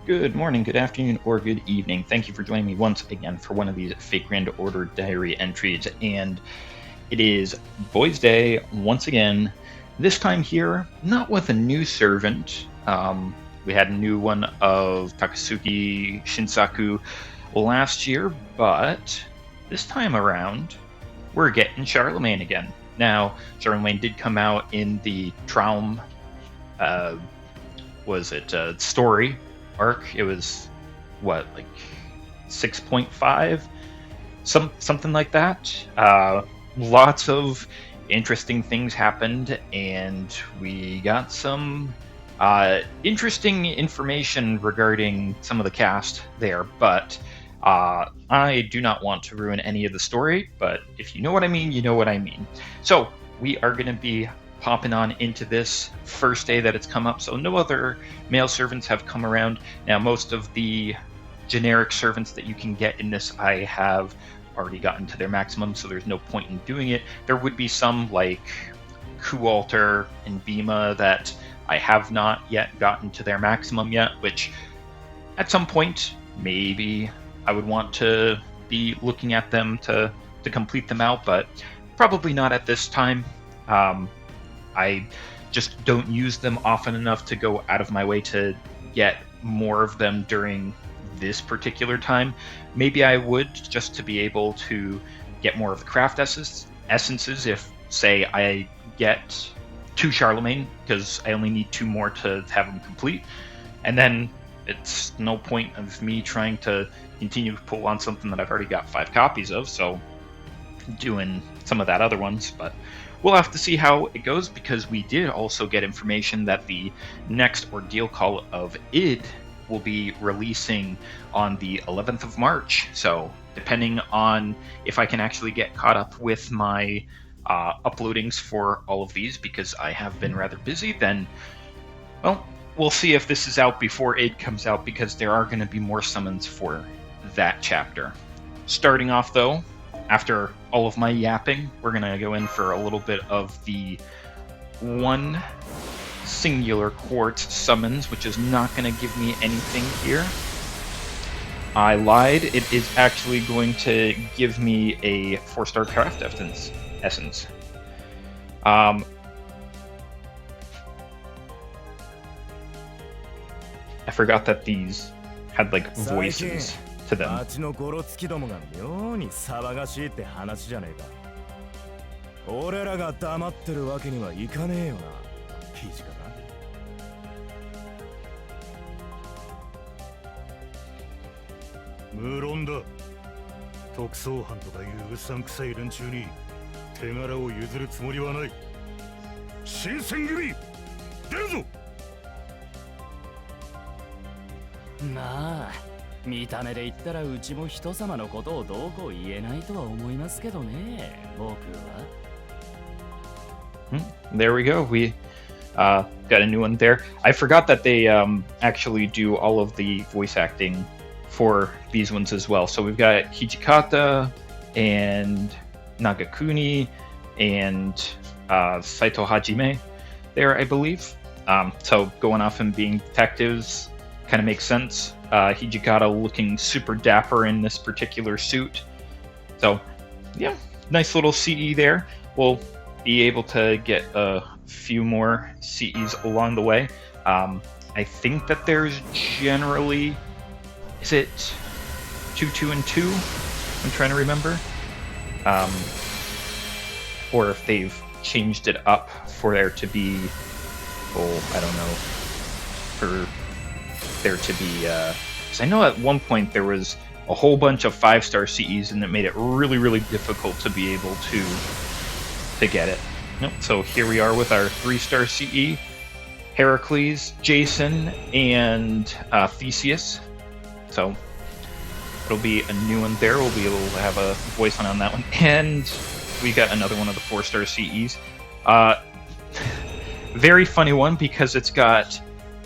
Good morning, good afternoon, or good evening. Thank you for joining me once again for one of these Fake Grand Order Diary entries. And it is Boys Day once again. This time here, not with a new servant. We had a new one of Takasugi Shinsaku last year, but this time around, we're getting Charlemagne again. Now, Charlemagne did come out in the Traum, story arc. It was what, like 6.5, something like that. Lots of interesting things happened, and we got some interesting information regarding some of the cast there. But I do not want to ruin any of the story, but if you know what I mean, you know what I mean. So we are going to be popping on into this first day that it's come up. So no other male servants have come around. Now, most of the generic servants that you can get in this, I have already gotten to their maximum, so there's no point in doing it. There would be some like Kualter and Bima that I have not yet gotten to their maximum yet, which at some point maybe I would want to be looking at them to complete them out, but probably not at this time. I just don't use them often enough to go out of my way to get more of them during this particular time. Maybe I would, just to be able to get more of the craft essences if, say, I get 2 Charlemagne, because I only need 2 more to have them complete. And then it's no point of me trying to continue to pull on something that I've already got 5 copies of, so doing some of that other ones, but we'll have to see how it goes, because we did also get information that the next Ordeal Call of id will be releasing on the 11th of March. So depending on if I can actually get caught up with my uploadings for all of these, because I have been rather busy, then, well, we'll see if this is out before id comes out, because there are going to be more summons for that chapter. Starting off, though, after all of my yapping, we're going to go in for a little bit of the 1 singular quartz summons, which is not going to give me anything here. I lied. It is actually going to give me a 4-star craft essence. I forgot that these had like voices to them. 町のゴロつきどもが妙に騒がしいって話じゃねえか。俺らが黙ってるわけにはいかねえよな、土方。無論だ。特捜班とかいううさんくさい連中に手柄を譲るつもりはない。新選組、出るぞ。まあ。見た目で言ったらうちも人様のことをどうこう言えないとは思いますけどね、僕は。There we go. We got a new one there. I forgot that they actually do all of the voice acting for these ones as well. So we've got Hijikata and Nagakuni and Saito Hajime there, I believe. So going off and being detectives kind of makes sense. Hijikata looking super dapper in this particular suit. So, yeah, nice little CE there. We'll be able to get a few more CEs along the way. I think that there's generally... Is it 2, 2, and 2? I'm trying to remember. Or if they've changed it up for there to be... Oh, I don't know. For there to be... Because I know at one point there was a whole bunch of 5-star CEs, and it made it really, really difficult to be able to get it. Nope. So here we are with our 3-star CE, Heracles, Jason, and Theseus. So it'll be a new one there. We'll be able to have a voice on that one. And we got another one of the 4-star CEs. Very funny one, because it's got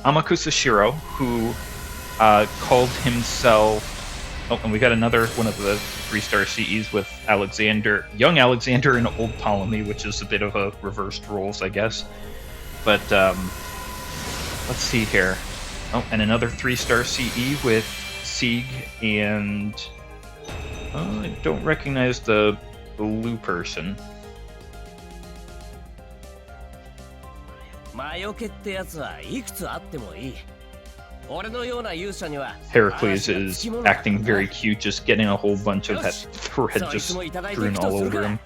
Amakusa Shiro, who called himself... Oh, and we got another one of the 3-star CEs with Alexander, young Alexander and old Ptolemy, which is a bit of a reversed roles, I guess. But let's see here. Oh, and another 3-star CE with Sieg and I don't recognize the blue person. 魔除けってやつはいくつあってもいい。俺のような勇者には Heracles is acting very cute, just getting a whole bunch of that thread just strewn all over him.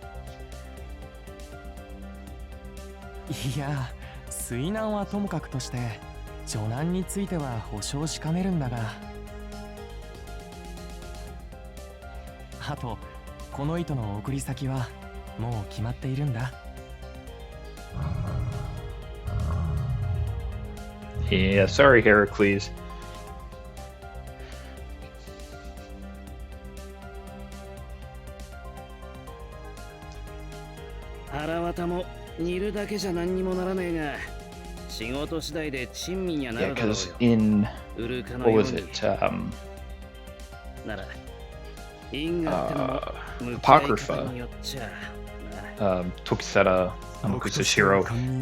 いや、水難はともかくとして、女難については保証しかねるんだが。あと、この糸の送り先はもう決まっているんだ。Yeah, sorry, Heracles. 腹渡も煮るだけじゃ何にもならねえが、仕事次第で珍味にはな Yeah, るだろう because よ。 in 売るかの what よう was に it? なら、因果ってのも向き合い Apocrypha. 方によっちゃな。Tokiseta Amakusa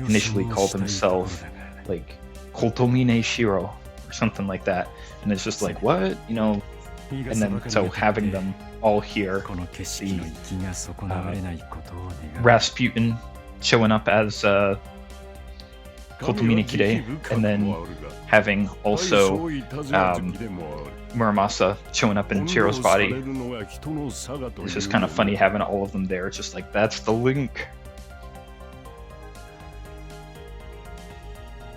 initially called himself like Kotomine Shiro or something like that, and it's just like what, you know. And then so having them all here, the Rasputin showing up as Kotomine Kide, and then having also Muramasa showing up in Shiro's body. It's just kind of funny having all of them there. It's just like, that's the link.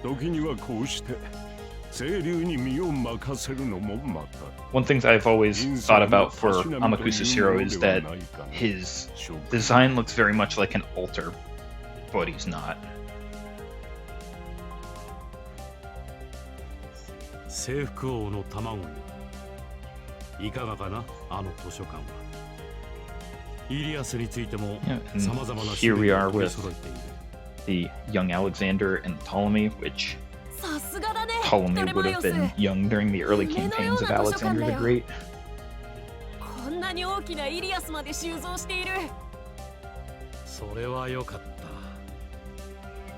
One thing I've always thought about for Amakusa Shiro is that his design looks very much like an altar, but he's not. 征服王の卵よ。いかがかな、あの図書館は。イリアスについても Yeah, and 様々な here we are 取り with 揃えている。 the young Alexander and Ptolemy, which さすがだね。 Ptolemy would have been young during the early campaigns of Alexander the Great. こんなに大きなイリアスまで収蔵している。それは良かった。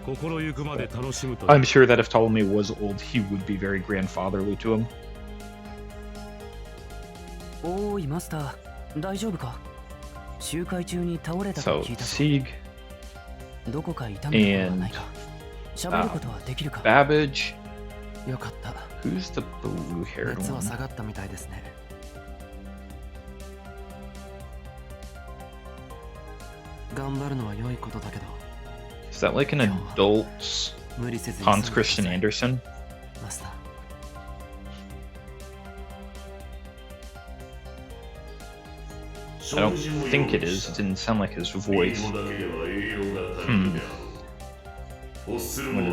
心ゆくまで楽しむと。 I'm sure that if Ptolemy was old, he would be very grandfatherly to him. おーいマスター、大丈夫か？集会中に倒れたと So 聞いたぞ。 Sieg, どこか痛みとかはないか？喋ることはできるか？ Babbage. よかった。 Who's the blue-haired 熱は one? 下がったみたいですね。頑張るのは良いことだけど、 Is that like an adult 無理せずに Hans Christian Andersen? マスター。 I don't think it is. It didn't sound like his voice. I wonder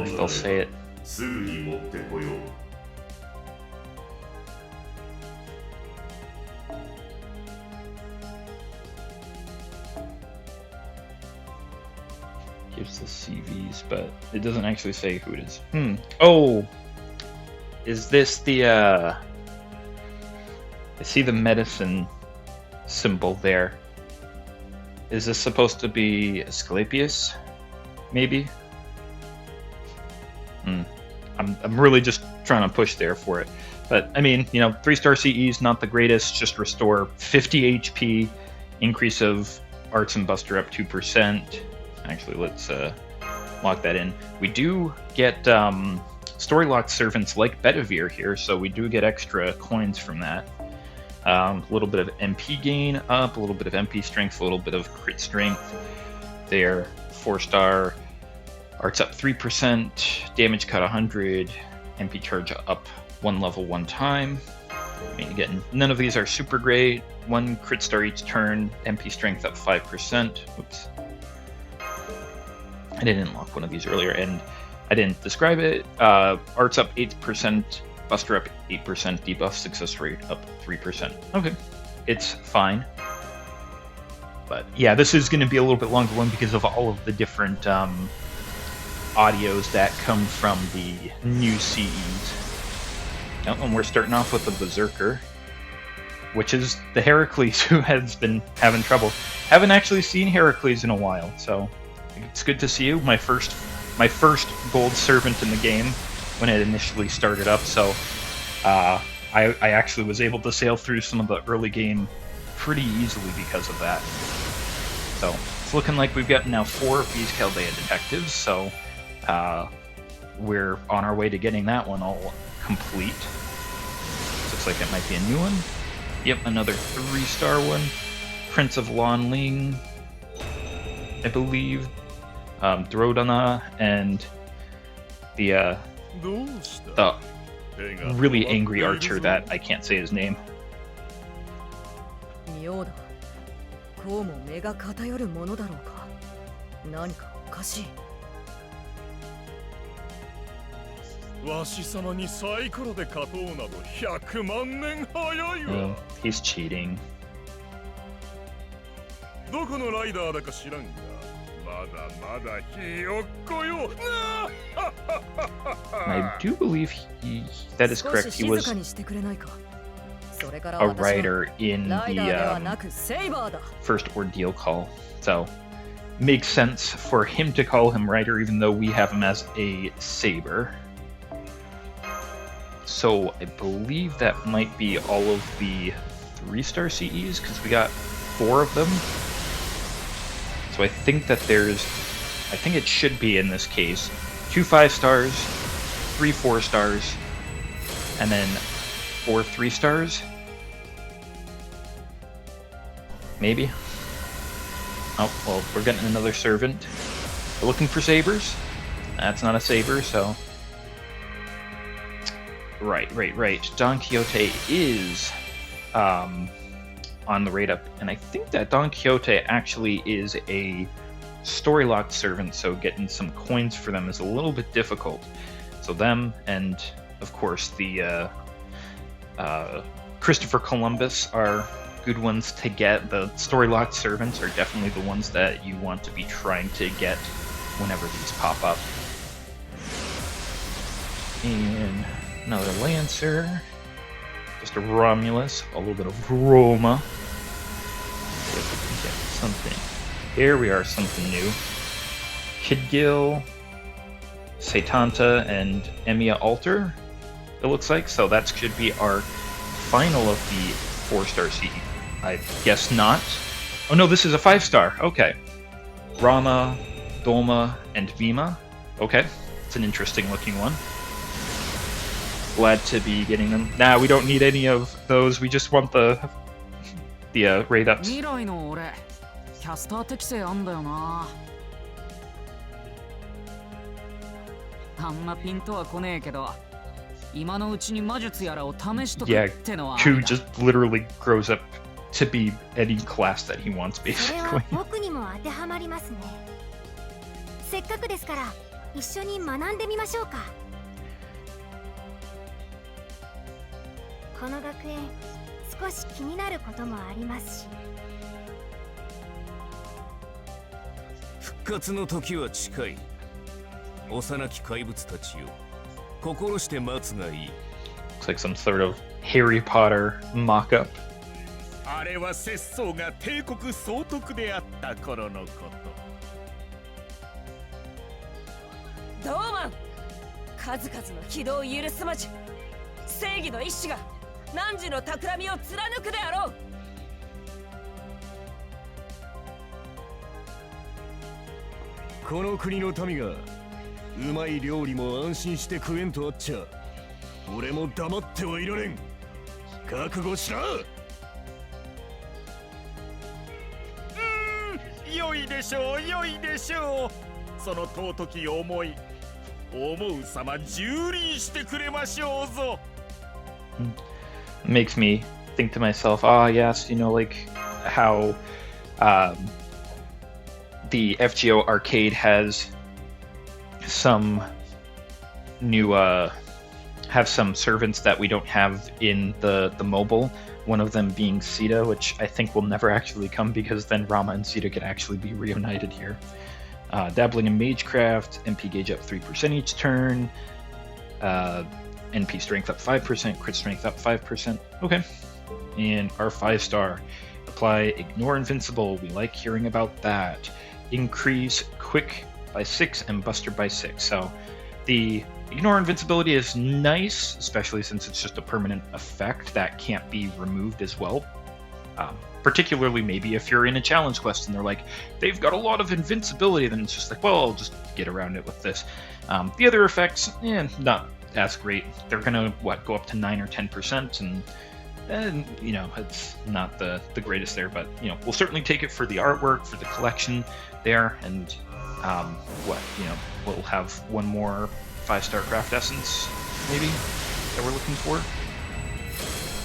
if they'll say it. Gives the CVs, but it doesn't actually say who it is. Oh! Is this the, I see the medicine symbol there. Is this supposed to be Asclepius? Maybe? I'm really just trying to push there for it. But, I mean, you know, 3-star CE's not the greatest. Just restore 50 HP, increase of arts and buster up 2%. Actually, let's lock that in. We do get story-locked servants like Bedivere here, so we do get extra coins from that. A little bit of MP gain up, a little bit of MP strength, a little bit of crit strength. There, 4-star, arts up 3%, damage cut 100, MP charge up 1 level 1 time. I mean, again, none of these are super great. 1 crit star each turn, MP strength up 5%. Oops. I didn't unlock one of these earlier, and I didn't describe it. Arts up 8%, buster up 8%, debuff success rate up 3%. Okay, it's fine. But yeah, this is going to be a little bit longer one because of all of the different audios that come from the new CEs. Oh, and we're starting off with the Berserker, which is the Heracles who has been having trouble. Haven't actually seen Heracles in a while, so it's good to see you. My first gold servant in the game. when it initially started up, so I actually was able to sail through some of the early game pretty easily because of that. So it's looking like we've got now 4 of these Chaldea detectives, so we're on our way to getting that one all complete. Looks like it might be a new one. Yep, another 3-star one. Prince of Lonling, I believe. Drodana, and the really angry archer that I can't say his name. 妙だ。こうも目が偏るものだろうか。何かおかしい。わし様にサイコロで勝とうなど100万年早いわ。He's cheating. どこのライダーだか知らんが、まだまだひよっこよ。I do believe that is correct. He was a rider in the first ordeal call, so makes sense for him to call him rider, even though we have him as a saber. So I believe that might be all of the 3-star CEs, because we got 4 of them. So I think that I think it should be in this case 2 5-stars, 3 4-stars, and then 4 3-stars. Maybe. Oh, well, we're getting another servant. We're looking for sabers. That's not a saber, so. Right. Don Quixote is on the rate up, and I think that Don Quixote actually is a story-locked servant, so getting some coins for them is a little bit difficult. So them, and of course the Christopher Columbus are good ones to get. The story-locked servants are definitely the ones that you want to be trying to get whenever these pop up. And another Lancer, just a Romulus, a little bit of Roma. See if we can get something. Here we are, something new. Kidgil, Satanta, and Emiya Alter, it looks like. So that should be our final of the 4-star CE. I guess not. Oh no, this is a 5-star. Okay. Rama, Dolma, and Vima. Okay, it's an interesting looking one. Glad to be getting them. Nah, we don't need any of those. We just want the raid ups. 未来の俺、キャスター適性あんだよな。あんまピンとは来ねえけど、今のうちに魔術やらを試しとくってのは。Yeah, Ku just literally grows up to be any class that he wants, basically. 僕にも当てはまりますね。せっかくですから一緒に学んでみましょうか。この学園、少し気になることもありますし。復活の時は近い。幼き怪物たちよ、心して待つがいい。Looks like some sort of Harry Potter mock-up. あれは節操が帝国総督であった頃のこと。ドーマン、数々の非道を許すまじ、正義の意志が汝の企みを貫くであろう。この国の民がうまい料理も安心して食えんとあっちゃ、俺も黙ってはいられん。覚悟しろ。良いでしょう、良いでしょう。その尊き思い、思う様蹂躙してくれましょうぞ。Makes me think to myself, yes, you know, like how the FGO arcade has some new have some servants that we don't have in the mobile, one of them being Sita, which I think will never actually come because then Rama and Sita could actually be reunited here. Dabbling in Magecraft, MP gauge up 3% each turn, NP strength up 5%, crit strength up 5%. Okay. And our 5-star. Apply Ignore Invincible. We like hearing about that. Increase Quick by 6 and Buster by 6. So the Ignore invincibility is nice, especially since it's just a permanent effect that can't be removed as well. Particularly maybe if you're in a challenge quest and they're like, they've got a lot of invincibility, then it's just like, well, I'll just get around it with this. The other effects, not as great. They're gonna, go up to 9 or 10%, and you know, it's not the greatest there, but you know, we'll certainly take it for the artwork, for the collection there, and we'll have one more 5-star craft essence, maybe, that we're looking for.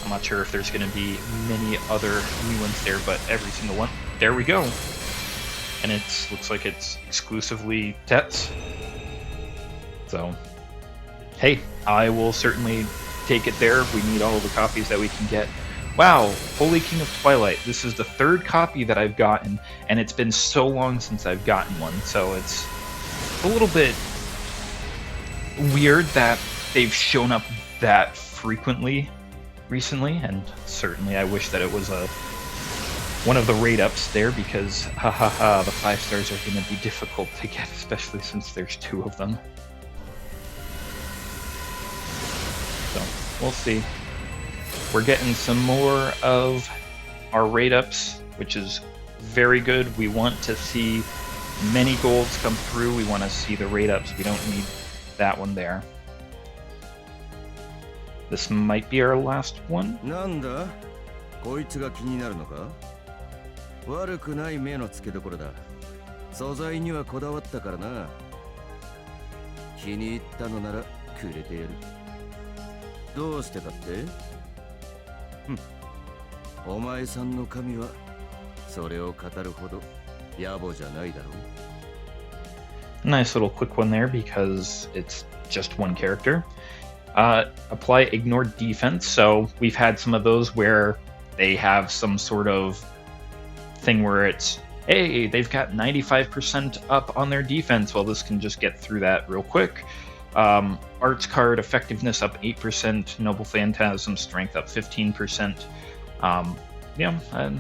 I'm not sure if there's going to be many other new ones there, but every single one. There we go. And it looks like it's exclusively Tets. So, hey, I will certainly take it there. We need all of the copies that we can get. Wow, Holy King of Twilight. This is the 3rd copy that I've gotten, and it's been so long since I've gotten one, so it's a little bit weird that they've shown up that frequently recently, and certainly I wish that it was one of the rate ups there, because the 5 stars are going to be difficult to get, especially since there's 2 of them. So we'll see. We're getting some more of our rate ups, which is very good. We want to see many golds come through. We want to see the rate ups. We don't need that one there. This might be our last one. なんだこいつが気になるのか悪くない目の付けどころだ素材にはこだわったからな気に入ったのならくれてやるどうしてかってお前さんの神はそれを語るほど野暮じゃないだろう Nice little quick one there because it's just one character. Apply ignore defense. So we've had some of those where they have some sort of thing where it's, hey, they've got 95% up on their defense. Well, this can just get through that real quick. Arts card effectiveness up 8%, Noble Phantasm strength up 15%. And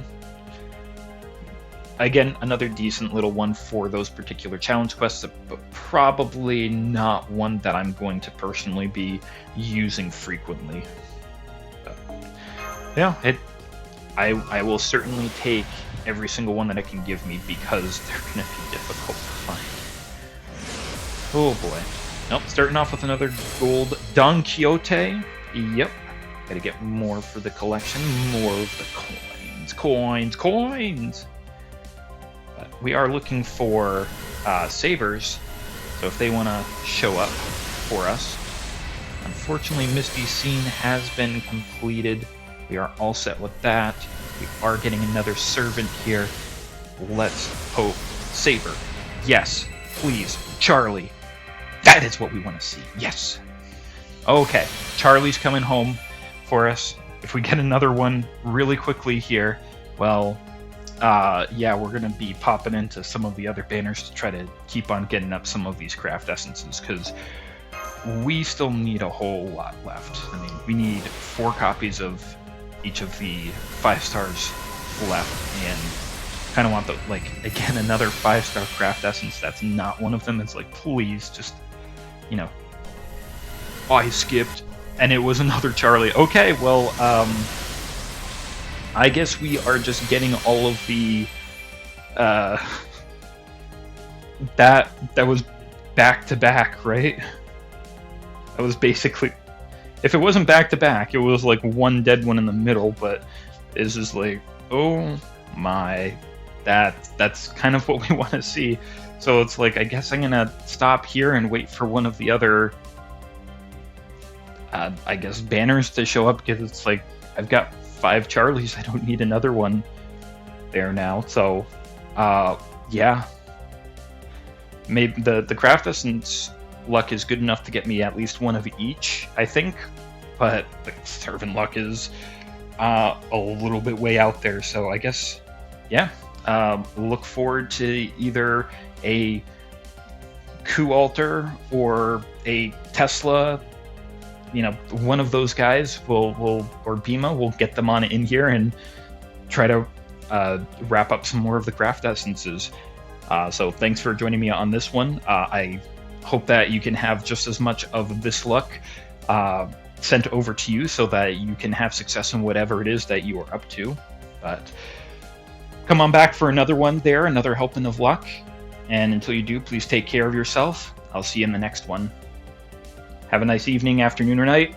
again, another decent little one for those particular challenge quests, but probably not one that I'm going to personally be using frequently. I will certainly take every single one that it can give me because they're going to be difficult to find. Oh boy. Nope, starting off with another gold Don Quixote. Yep. Gotta get more for the collection. More of the coins. But we are looking for sabers, so if they want to show up for us. Unfortunately, Misty Scene has been completed. We are all set with that. We are getting another servant here. Let's hope. Saber. Yes, please. Charlie. That is what we want to see. Yes. Okay, Charlie's coming home for us. If we get another one really quickly here, well, we're going to be popping into some of the other banners to try to keep on getting up some of these craft essences, because we still need a whole lot left. I mean, we need 4 copies of each of the 5 stars left, and kind of want the, again, another 5-star craft essence. That's not one of them. It's like, please, just, I skipped, and it was another Charlie. Okay, well, I guess we are just getting all of the, that was back-to-back, right? That was basically, if it wasn't back-to-back, it was like one dead one in the middle, but it's just like, oh my, that's kind of what we want to see. So it's like, I guess I'm gonna stop here and wait for one of the other, I guess, banners to show up, because it's like, I've got 5 Charlies, I don't need another one there now. So, yeah. Maybe the craft essence luck is good enough to get me at least one of each, I think, but the servant luck is a little bit way out there, so I guess, yeah. Look forward to either a coup altar or a Tesla. One of those guys or Bima will get them on in here and try to wrap up some more of the craft essences. So thanks for joining me on this one. I hope that you can have just as much of this luck sent over to you so that you can have success in whatever it is that you are up to. But come on back for another one there, another helping of luck. And until you do, please take care of yourself. I'll see you in the next one. Have a nice evening, afternoon, or night.